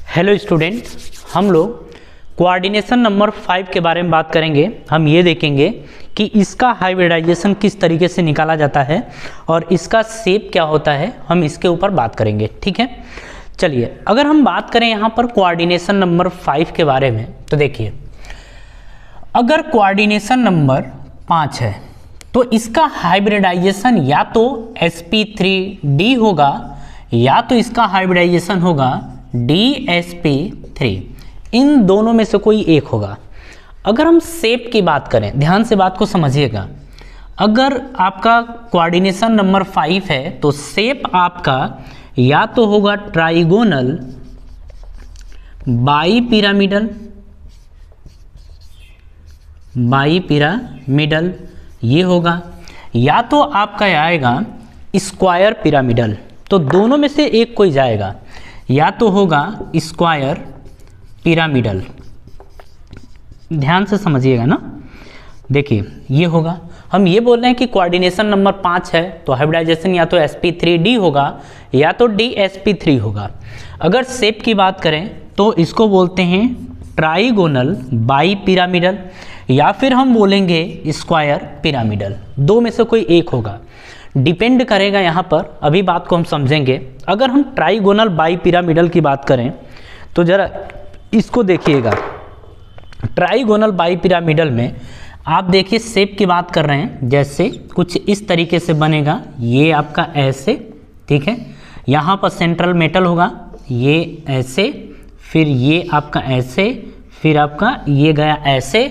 Hello student, हम लोग coordination number 5 के बारे में बात करेंगे। हम ये देखेंगे कि इसका हाइब्रिडाइजेशन किस तरीके से निकाला जाता है और इसका शेप क्या होता है, हम इसके ऊपर बात करेंगे। ठीक है, चलिए अगर हम बात करें यहाँ पर कोऑर्डिनेशन नंबर 5 के बारे में, तो देखिए अगर कोऑर्डिनेशन नंबर 5 है तो इसका हाइब्रिडाइजेशन या तो sp3d होगा या तो इसका हाइब्रिडाइजेशन होगा dsp3। इन दोनों में से कोई एक होगा। अगर हम शेप की बात करें, ध्यान से बात को समझिएगा, अगर आपका कोऑर्डिनेशन नंबर 5 है तो शेप आपका या तो होगा ट्राइगोनल बाईपिरामिडल ये होगा, या तो आपका आएगा स्क्वायर पिरामिडल। तो दोनों में से एक कोई जाएगा, या तो होगा स्क्वायर पिरामिडल। ध्यान से समझिएगा ना, देखिए ये होगा। हम ये बोल रहे हैं कि कोऑर्डिनेशन नंबर 5 है तो हाइब्रिडाइजेशन या तो sp3d होगा या तो dsp3 होगा। अगर शेप की बात करें तो इसको बोलते हैं ट्राइगोनल बाईपिरामिडल या फिर हम बोलेंगे स्क्वायर पिरामिडल। दो में से कोई एक होगा, डिपेंड करेगा यहाँ पर। अभी बात को हम समझेंगे। अगर हम ट्राइगोनल बाईपिरामिडल की बात करें तो जरा इसको देखिएगा। ट्राइगोनल बाईपिरामिडल में आप देखिए शेप की बात कर रहे हैं, जैसे कुछ इस तरीके से बनेगा। ये आपका ऐसे, ठीक है, यहाँ पर सेंट्रल मेटल होगा, ये ऐसे, फिर ये आपका ऐसे, फिर आपका ये गया ऐसे,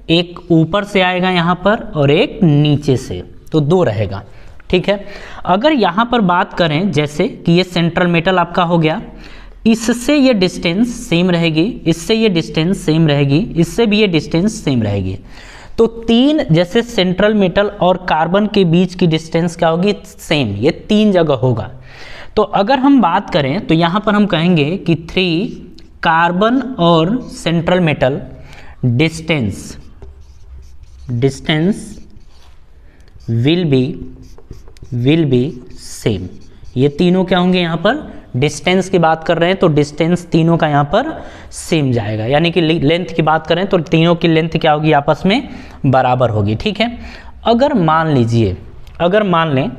एक ऊपर से आएगा यहाँ पर और एक नीचे से, तो दो रहेगा। ठीक है, अगर यहाँ पर बात करें जैसे कि ये सेंट्रल मेटल आपका हो गया, इससे ये डिस्टेंस सेम रहेगी, इससे ये डिस्टेंस सेम रहेगी, इससे भी ये डिस्टेंस सेम रहेगी। तो तीन, जैसे सेंट्रल मेटल और कार्बन के बीच की डिस्टेंस क्या होगी, सेम। ये तीन जगह होगा। तो अगर हम बात करें तो यहाँ पर हम कहेंगे कि 3 कार्बन और central metal distance will be same. ये तीनों क्या होंगे, यहाँ पर डिस्टेंस की बात कर रहे हैं तो डिस्टेंस तीनों का यहाँ पर सेम जाएगा। यानी कि लेंथ की बात करें तो तीनों की लेंथ क्या होगी, आपस में बराबर होगी। ठीक है, अगर मान लीजिए, अगर मान लें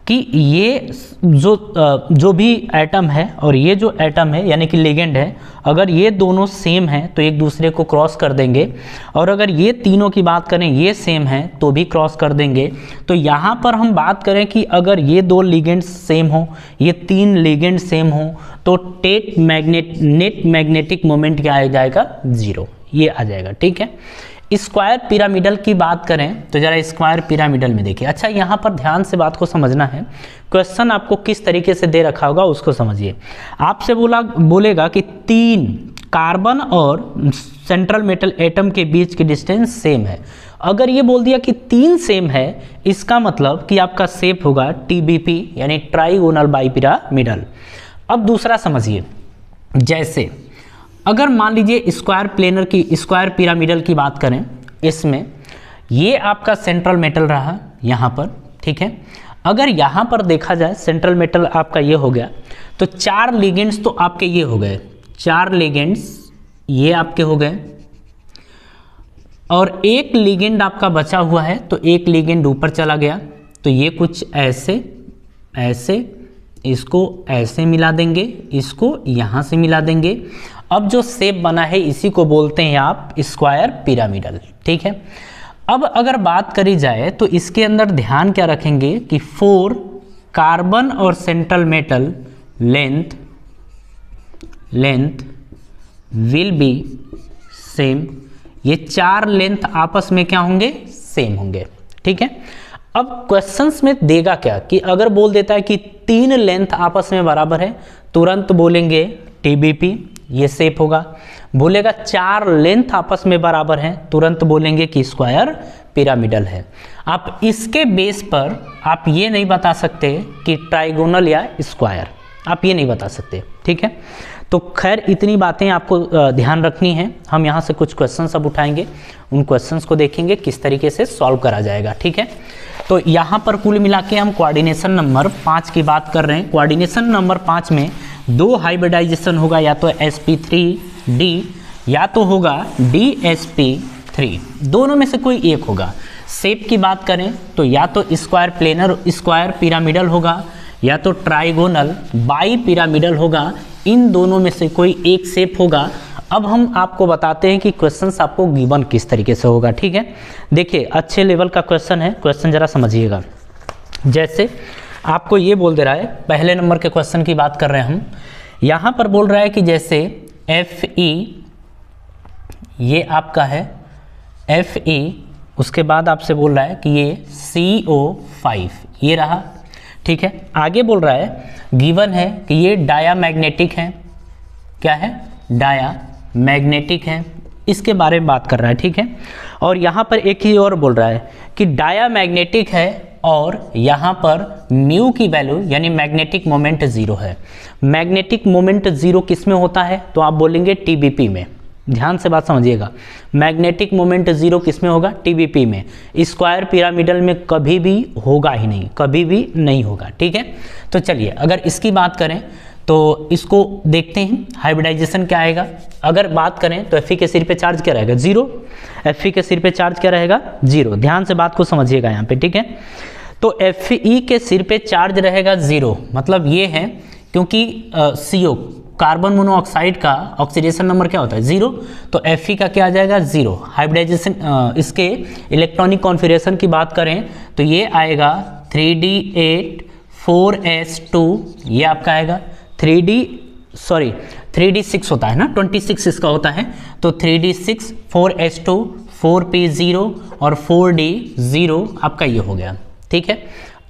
कि ये जो भी एटम है और ये जो एटम है यानी कि लिगेंड है, अगर ये दोनों सेम हैं तो एक दूसरे को क्रॉस कर देंगे, और अगर ये तीनों की बात करें ये सेम है तो भी क्रॉस कर देंगे। तो यहाँ पर हम बात करें कि अगर ये दो लिगेंड सेम हो, ये तीन लिगेंड सेम हो, तो नेट मैग्नेटिक मोमेंट क्या आ जाएगा, 0, ये आ जाएगा। ठीक है, स्क्वायर पिरामिडल की बात करें तो जरा स्क्वायर पिरामिडल में देखिए। अच्छा, यहाँ पर ध्यान से बात को समझना है। क्वेश्चन आपको किस तरीके से दे रखा होगा उसको समझिए। आपसे बोलेगा कि 3 कार्बन और सेंट्रल मेटल एटम के बीच की डिस्टेंस सेम है। अगर ये बोल दिया कि 3 सेम है, इसका मतलब कि आपका शेप होगा TBP यानी ट्राइगोनल बाईपिरामिडल। अब दूसरा समझिए, जैसे अगर मान लीजिए स्क्वायर पिरामिडल की बात करें, इसमें ये आपका सेंट्रल मेटल रहा यहाँ पर। ठीक है, अगर यहाँ पर देखा जाए सेंट्रल मेटल आपका ये हो गया, तो 4 लिगेंड्स तो आपके ये हो गए, 4 लिगेंड्स ये आपके हो गए, और एक लिगेंड आपका बचा हुआ है, तो एक लिगेंड ऊपर चला गया। तो ये कुछ ऐसे ऐसे, इसको ऐसे मिला देंगे, इसको यहाँ से मिला देंगे। अब जो शेप बना है इसी को बोलते हैं आप स्क्वायर पिरामिडल। ठीक है, अब अगर बात करी जाए तो इसके अंदर ध्यान क्या रखेंगे कि 4 कार्बन और central metal length will be same. ये 4 लेंथ आपस में क्या होंगे, सेम होंगे। ठीक है, अब क्वेश्चंस में देगा क्या कि अगर बोल देता है कि 3 लेंथ आपस में बराबर है, तुरंत बोलेंगे TBP, ये शेप होगा। बोलेगा 4 लेंथ आपस में बराबर हैं, तुरंत बोलेंगे कि स्क्वायर पिरामिडल है। आप इसके बेस पर आप ये नहीं बता सकते कि ट्राइगोनल या स्क्वायर, आप ये नहीं बता सकते। ठीक है, तो खैर इतनी बातें आपको ध्यान रखनी है। हम यहाँ से कुछ क्वेश्चंस अब उठाएंगे, उन क्वेश्चंस को देखेंगे किस तरीके से सॉल्व करा जाएगा। ठीक है, तो यहाँ पर कुल मिला के हम कोऑर्डिनेशन नंबर 5 की बात कर रहे हैं। कोऑर्डिनेशन नंबर 5 में दो हाइब्रिडाइजेशन होगा, या तो sp3d या तो होगा dsp3, दोनों में से कोई एक होगा। शेप की बात करें तो या तो स्क्वायर प्लेनर स्क्वायर पिरामिडल होगा, या तो ट्राइगोनल बाई पिरामिडल होगा, इन दोनों में से कोई एक शेप होगा। अब हम आपको बताते हैं कि क्वेश्चंस आपको गिवन किस तरीके से होगा, ठीक है। देखिए अच्छे लेवल का क्वेश्चन है, क्वेश्चन जरा समझिएगा। जैसे आपको ये बोल दे रहा है, पहले नंबर के क्वेश्चन की बात कर रहे हैं हम, यहाँ पर बोल रहा है कि जैसे Fe ये आपका है Fe, उसके बाद आपसे बोल रहा है कि ये CO5 ये रहा, ठीक है। आगे बोल रहा है गिवन है कि ये डायामैग्नेटिक है, क्या है, डायामैग्नेटिक है, इसके बारे में बात कर रहा है, ठीक है। और यहाँ पर एक ही और बोल रहा है कि डायामैग्नेटिक है और यहाँ पर म्यू की वैल्यू यानी मैग्नेटिक मोमेंट 0 है। मैग्नेटिक मोमेंट 0 किस में होता है, तो आप बोलेंगे TBP में। ध्यान से बात समझिएगा, मैग्नेटिक मोमेंट 0 किस में होगा, TBP में। स्क्वायर पिरामिडल में कभी भी होगा ही नहीं, कभी भी नहीं होगा, ठीक है। तो चलिए अगर इसकी बात करें तो इसको देखते हैं, हाइब्रिडाइजेशन क्या आएगा। अगर बात करें तो Fe के सिर पे चार्ज क्या रहेगा, 0। Fe के सिर पे चार्ज क्या रहेगा, 0। ध्यान से बात को समझिएगा यहाँ पे, ठीक है। तो Fe के सिर पे चार्ज रहेगा 0, मतलब ये है क्योंकि CO कार्बन मोनोऑक्साइड का ऑक्सीडेशन नंबर क्या होता है, 0, तो Fe का क्या आ जाएगा, 0। हाइब्रिडाइजेशन इसके इलेक्ट्रॉनिक कॉन्फ़िगरेशन की बात करें तो ये आएगा 3d8 4s2, ये आपका आएगा 3d6 होता है ना, 26 इसका होता है, तो 3d6 4s2 4p0 और 4d0 आपका ये हो गया, ठीक है।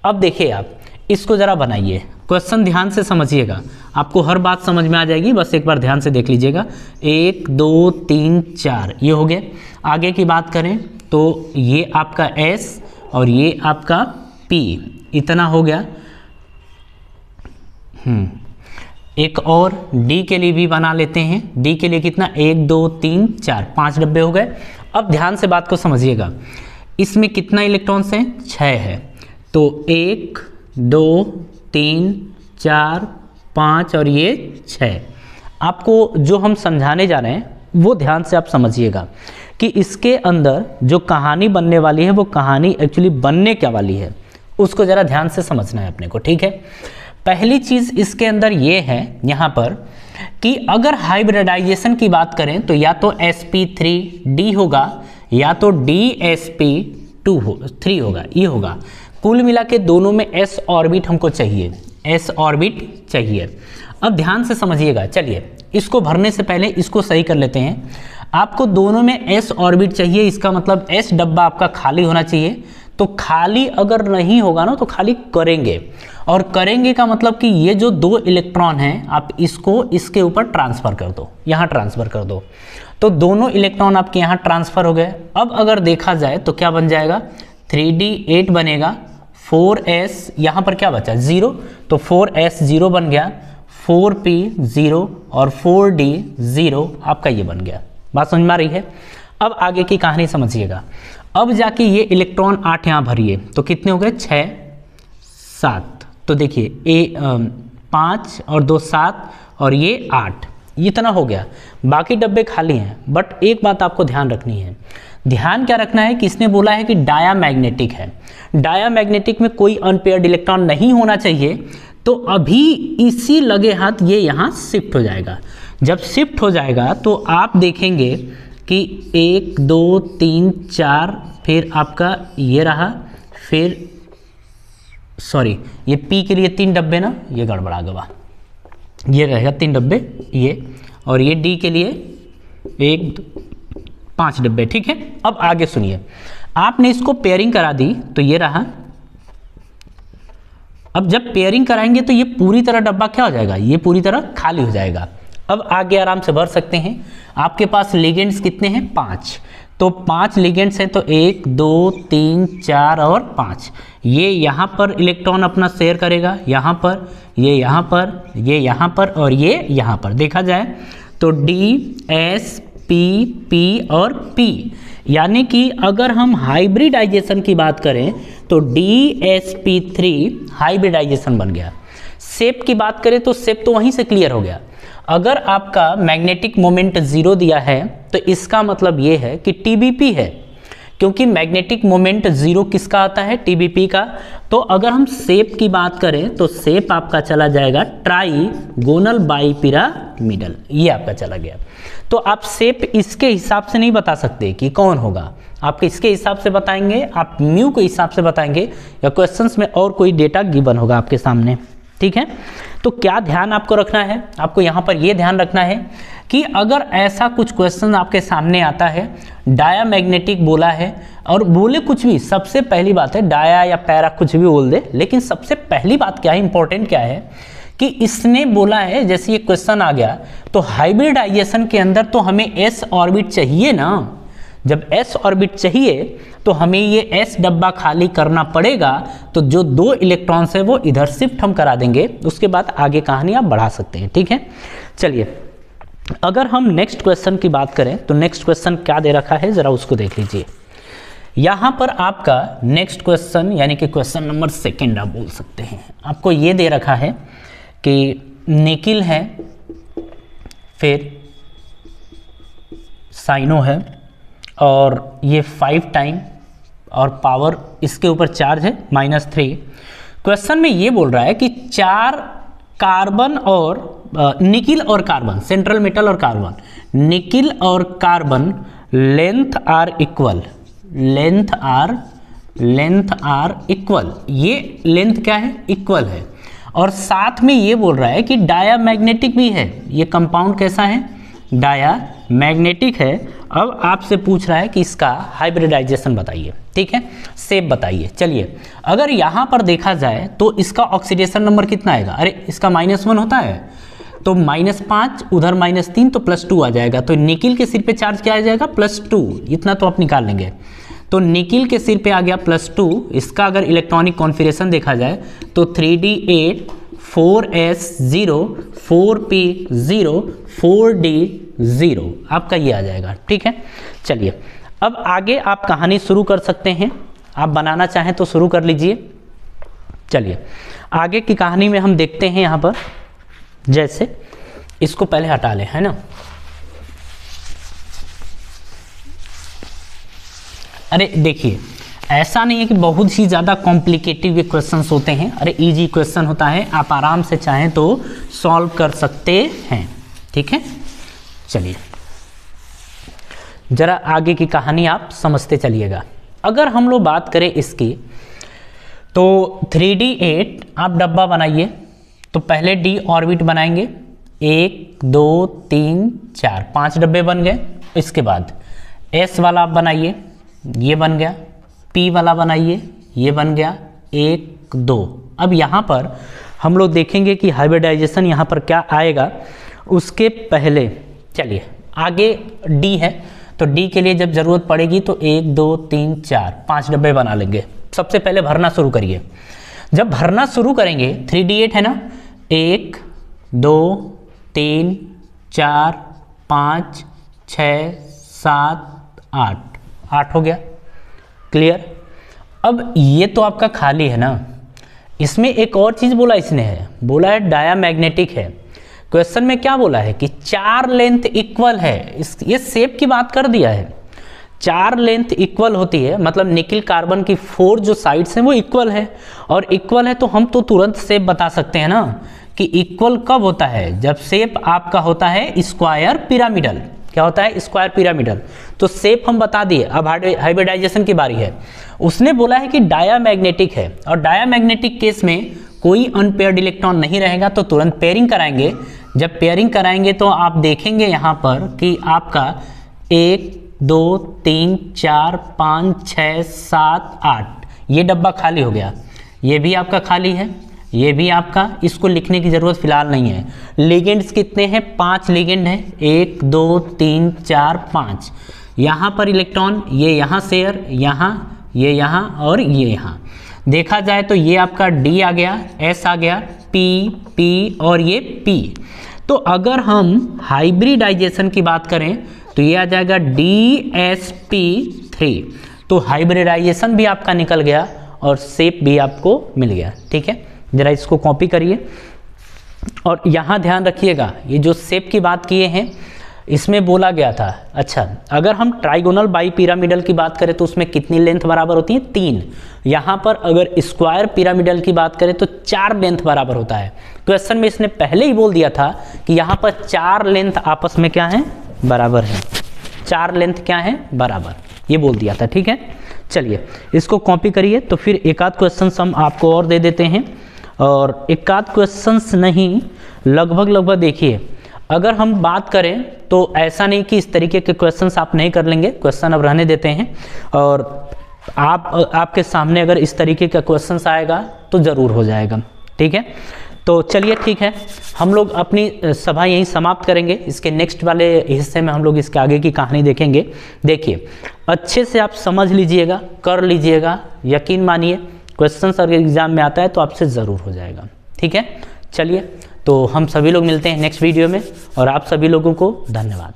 अब देखिए आप इसको ज़रा बनाइए, क्वेश्चन ध्यान से समझिएगा, आपको हर बात समझ में आ जाएगी, बस एक बार ध्यान से देख लीजिएगा। 1 2 3 4 ये हो गया। आगे की बात करें तो ये आपका S और ये आपका P, इतना हो गया। एक और D के लिए भी बना लेते हैं। D के लिए कितना, 1 2 3 4 5 डब्बे हो गए। अब ध्यान से बात को समझिएगा, इसमें कितना इलेक्ट्रॉन्स हैं, 6 है, तो 1 2 3 4 5 और ये 6। आपको जो हम समझाने जा रहे हैं वो ध्यान से आप समझिएगा कि इसके अंदर जो कहानी बनने वाली है वो कहानी एक्चुअली बनने क्या वाली है, उसको ज़रा ध्यान से समझना है अपने को, ठीक है। पहली चीज़ इसके अंदर ये है यहाँ पर कि अगर हाइब्रिडाइजेशन की बात करें तो या तो sp3d होगा या तो dsp3 होगा, ये होगा। कुल मिला के दोनों में s ऑर्बिट हमको चाहिए, s ऑर्बिट चाहिए। अब ध्यान से समझिएगा, चलिए इसको भरने से पहले इसको सही कर लेते हैं। आपको दोनों में s ऑर्बिट चाहिए, इसका मतलब s डब्बा आपका खाली होना चाहिए। तो खाली अगर नहीं होगा ना तो खाली करेंगे, और करेंगे का मतलब कि ये जो 2 इलेक्ट्रॉन हैं आप इसको इसके ऊपर ट्रांसफ़र कर दो, यहाँ ट्रांसफ़र कर दो, तो दोनों इलेक्ट्रॉन आपके यहाँ ट्रांसफ़र हो गए। अब अगर देखा जाए तो क्या बन जाएगा, 3d8 बनेगा, 4s यहाँ पर क्या बचा, 0, तो 4s 0 बन गया, 4p 0 और 4d 0 आपका ये बन गया। बात समझ में आ रही है। अब आगे की कहानी समझिएगा। अब जाके ये इलेक्ट्रॉन 8 यहाँ भरिए, तो कितने हो गए, 6 7, तो देखिए 5 और 2 7 और ये 8, इतना हो गया। बाकी डब्बे खाली हैं, बट एक बात आपको ध्यान रखनी है। ध्यान क्या रखना है कि इसने बोला है कि डायामैग्नेटिक है, डायामैग्नेटिक में कोई अनपेयर्ड इलेक्ट्रॉन नहीं होना चाहिए, तो अभी इसी लगे हाथ ये यहाँ शिफ्ट हो जाएगा। जब शिफ्ट हो जाएगा तो आप देखेंगे कि 1 2 3 4, फिर आपका ये रहा, फिर सॉरी ये P के लिए 3 डब्बे ना, ये गड़बड़ा गवा, ये रहेगा 3 डब्बे ये, और ये D के लिए 5 डब्बे, ठीक है। अब आगे सुनिए, आपने इसको पेयरिंग करा दी तो ये रहा। अब जब पेयरिंग कराएंगे तो ये पूरी तरह डब्बा क्या हो जाएगा, ये पूरी तरह खाली हो जाएगा। अब आगे आराम से भर सकते हैं। आपके पास लिगेंड्स कितने हैं, 5, तो 5 लिगेंड्स हैं, तो 1 2 3 4 और 5। ये यहाँ पर इलेक्ट्रॉन अपना शेयर करेगा, यहाँ पर, ये यहाँ पर, ये यहाँ पर और ये यहाँ पर। देखा जाए तो D S P P और P, यानी कि अगर हम हाइब्रिडाइजेशन की बात करें तो DsP3 हाइब्रिडाइजेशन बन गया। शेप की बात करें तो शेप तो वहीं से क्लियर हो गया। अगर आपका मैग्नेटिक मोमेंट 0 दिया है तो इसका मतलब ये है कि TBP है, क्योंकि मैग्नेटिक मोमेंट 0 किसका आता है, TBP का। तो अगर हम शेप की बात करें तो शेप आपका चला जाएगा ट्राइगोनल बाइपिरामिडल, ये आपका चला गया। तो आप शेप इसके हिसाब से नहीं बता सकते कि कौन होगा, आप इसके हिसाब से बताएंगे, आप म्यू के हिसाब से बताएंगे, या क्वेश्चंस में और कोई डेटा गिवन होगा आपके सामने, ठीक है। तो क्या ध्यान आपको रखना है, आपको यहाँ पर ये ध्यान रखना है कि अगर ऐसा कुछ क्वेश्चन आपके सामने आता है, डायामैग्नेटिक बोला है और बोले कुछ भी, सबसे पहली बात है डाया या पैरा कुछ भी बोल दे, लेकिन सबसे पहली बात क्या है, इंपॉर्टेंट क्या है कि इसने बोला है, जैसे ये क्वेश्चन आ गया तो हाइब्रिडाइजेशन के अंदर तो हमें s ऑर्बिट चाहिए ना। जब s ऑर्बिट चाहिए तो हमें ये s डब्बा खाली करना पड़ेगा, तो जो 2 इलेक्ट्रॉन्स है वो इधर शिफ्ट हम करा देंगे, उसके बाद आगे कहानी आप बढ़ा सकते हैं, ठीक है। चलिए अगर हम नेक्स्ट क्वेश्चन की बात करें तो नेक्स्ट क्वेश्चन क्या दे रखा है जरा उसको देख लीजिए। यहाँ पर आपका नेक्स्ट क्वेश्चन यानी कि क्वेश्चन नंबर 2 आप बोल सकते हैं, आपको ये दे रखा है कि निकिल है, फिर साइनो है और ये 5 टाइम और पावर इसके ऊपर चार्ज है -3। क्वेश्चन में ये बोल रहा है कि 4 कार्बन और निकिल और कार्बन, सेंट्रल मेटल और कार्बन, निकिल और carbon length are equal, length are equal, ये लेंथ क्या है, इक्वल है। और साथ में ये बोल रहा है कि डायामैग्नेटिक भी है, ये कंपाउंड कैसा है, डायामैग्नेटिक है। अब आपसे पूछ रहा है कि इसका हाइब्रिडाइजेशन बताइए, ठीक है, शेप बताइए। चलिए अगर यहाँ पर देखा जाए तो इसका ऑक्सीडेशन नंबर कितना आएगा, अरे इसका -1 होता है तो -5 उधर -3 तो +2 आ जाएगा। तो निकिल के सिर पे चार्ज क्या आ जाएगा, +2, इतना तो आप निकाल लेंगे। तो निकिल के सिर पे आ गया +2, इसका अगर इलेक्ट्रॉनिक कॉन्फ़िगरेशन देखा जाए तो 3d8 4s0 4p0 4d0 आपका ये आ जाएगा, ठीक है। चलिए अब आगे आप कहानी शुरू कर सकते हैं, आप बनाना चाहें तो शुरू कर लीजिए। चलिए आगे की कहानी में हम देखते हैं, यहाँ पर जैसे इसको पहले हटा लें, है ना। अरे देखिए ऐसा नहीं है कि बहुत ही ज़्यादा कॉम्प्लिकेटेड क्वेश्चंस होते हैं, अरे इजी क्वेश्चन होता है, आप आराम से चाहें तो सॉल्व कर सकते हैं, ठीक है। चलिए जरा आगे की कहानी आप समझते चलिएगा। अगर हम लोग बात करें इसकी तो 3d8 आप डब्बा बनाइए, तो पहले d ऑर्बिट बनाएंगे, 1 2 3 4 5 डब्बे बन गए। इसके बाद s वाला आप बनाइए, ये बन गया, p वाला बनाइए, ये बन गया, 1 2। अब यहाँ पर हम लोग देखेंगे कि हाइब्रिडाइजेशन यहाँ पर क्या आएगा। उसके पहले चलिए आगे d है, तो d के लिए जब ज़रूरत पड़ेगी तो 1 2 3 4 5 डब्बे बना लेंगे। सबसे पहले भरना शुरू करिए। जब भरना शुरू करेंगे 3d8 है ना, 1 2 3 4 5 6 7 8 हो गया, क्लियर। अब ये तो आपका खाली है ना, इसमें एक और चीज़ बोला इसने है, बोला है डायामैग्नेटिक है। क्वेश्चन में क्या बोला है कि 4 लेंथ इक्वल है, ये शेप की बात कर दिया है, 4 लेंथ इक्वल होती है, मतलब निकिल कार्बन की 4 जो साइड्स हैं वो इक्वल है, और इक्वल है तो हम तो तुरंत शेप बता सकते हैं ना कि इक्वल कब होता है, जब शेप आपका होता है स्क्वायर पिरामिडल। क्या होता है, स्क्वायर पिरामिडल। तो शेप हम बता दिए, अब हाइब्रिडाइजेशन की बारी है। उसने बोला है कि डायामैग्नेटिक है, और डायामैग्नेटिक केस में कोई अनपेयर्ड इलेक्ट्रॉन नहीं रहेगा, तो तुरंत पेयरिंग कराएंगे। जब पेयरिंग कराएंगे तो आप देखेंगे यहाँ पर कि आपका 1 2 3 4 5 6 7 8 ये डब्बा खाली हो गया, ये भी आपका खाली है, ये भी आपका, इसको लिखने की ज़रूरत फिलहाल नहीं है। लिगेंड्स कितने हैं, 5 लिगेंड हैं, 1 2 3 4 5। यहाँ पर इलेक्ट्रॉन, ये यहाँ शेयर, यहाँ, ये यहाँ और ये यहाँ। देखा जाए तो ये आपका D आ गया, S आ गया, P और ये P। तो अगर हम हाइब्रिडाइजेशन की बात करें तो ये आ जाएगा DsP3। तो हाइब्रिडाइजेशन भी आपका निकल गया और शेप भी आपको मिल गया, ठीक है। जरा इसको कॉपी करिए, और यहाँ ध्यान रखिएगा, ये जो शेप की बात किए हैं इसमें बोला गया था, अच्छा अगर हम ट्राइगोनल बाई पिरामिडल की बात करें तो उसमें कितनी लेंथ बराबर होती है, 3। यहाँ पर अगर स्क्वायर पिरामिडल की बात करें तो 4 लेंथ बराबर होता है। क्वेश्चन में इसने पहले ही बोल दिया था कि यहाँ पर 4 लेंथ आपस में क्या है, बराबर है। 4 लेंथ क्या है, बराबर, ये बोल दिया था। ठीक है, चलिए इसको कॉपी करिए। तो फिर एक आध क्वेश्चन हम आपको और दे देते हैं, और एक आध क्वेश्चन नहीं, लगभग देखिए अगर हम बात करें तो ऐसा नहीं कि इस तरीके के क्वेश्चंस आप नहीं कर लेंगे, क्वेश्चन अब रहने देते हैं। और आपके सामने अगर इस तरीके का क्वेश्चंस आएगा तो ज़रूर हो जाएगा। ठीक है, तो चलिए ठीक है, हम लोग अपनी सभा यहीं समाप्त करेंगे। इसके नेक्स्ट वाले हिस्से में हम लोग इसके आगे की कहानी देखेंगे। देखिए अच्छे से आप समझ लीजिएगा, कर लीजिएगा, यकीन मानिए क्वेश्चंस अगर एग्जाम में आता है तो आपसे ज़रूर हो जाएगा। ठीक है, चलिए तो हम सभी लोग मिलते हैं नेक्स्ट वीडियो में, और आप सभी लोगों को धन्यवाद।